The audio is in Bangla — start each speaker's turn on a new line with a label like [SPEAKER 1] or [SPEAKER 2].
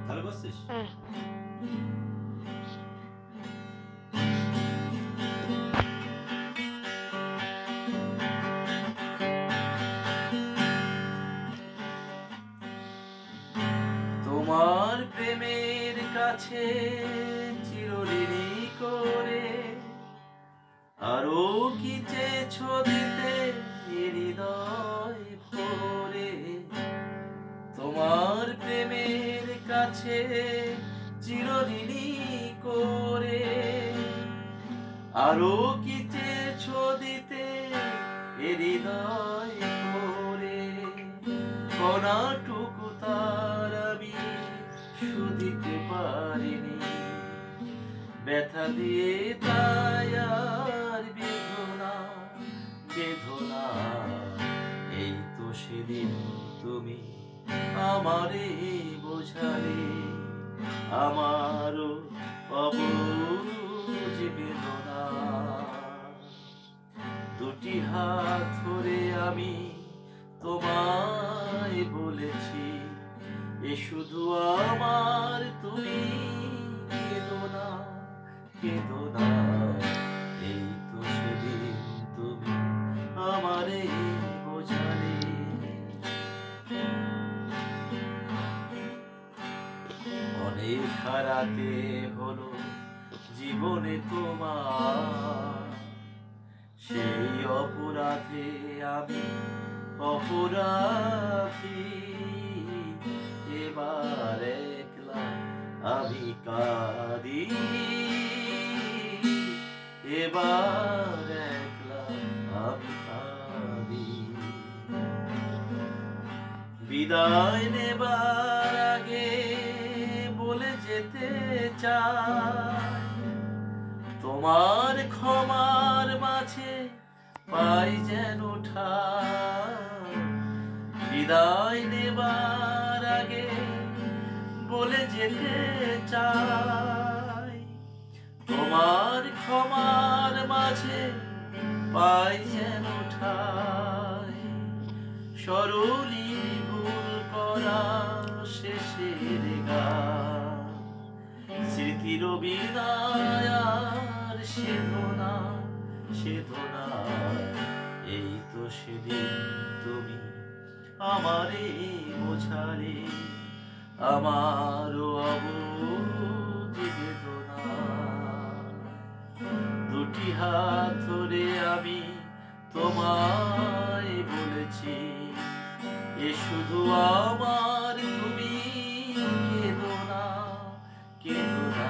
[SPEAKER 1] ভালো করছিস? তোমার প্রেমের কাছে চিরঋণী করে আরো কি চেয়েছো দিতে হৃদয় ভরে। তোমার প্রেমের কাছে চিরঋণী করে আরো কি চেয়েছো দিতে হৃদয় ভরে। কণাটুকু তার আমি শুধিতে পারিনি, ব্যথা দিয়ে তাই আর বেদনা বেদনা। এই তো সেদিন তুমি আমারে বোঝালে আমারও অবুঝ বেদনা। দুটি হাত ধরে আমি তোমায় বলেছি, এ শুধু আমার, তুমি কেঁদো না কেঁদো না। এই তো সেদিন তুমি আমারে বোঝালে। অনেক হারাতে হলো জীবনে তোমার, সেই অপরাধে আমি অপরাধী। এবার একলা আমি কাঁদি, এবার একলা আমি কাঁদি। বিদায় নেবার আগে বলে যেতে চাই, তোমার ক্ষমার মাঝে পাই যেন ঠাঁই। বিদায় নেবার আগে বলে যেতে চাই, তোমার ক্ষমার মাঝে পাই যেন ঠাঁই। সরলি ভুল করা শেষের গান, স্মৃতির বিদায় আর সেধনা সেধনা। এই তো সেদিন তুমি আমারে বোঝালে আমারও অবুঝ বেদনা। দুটি হাত ধরে আমি তোমায় বলেছি, এ শুধু আমার, তুমি কেঁদো না কেঁদো না।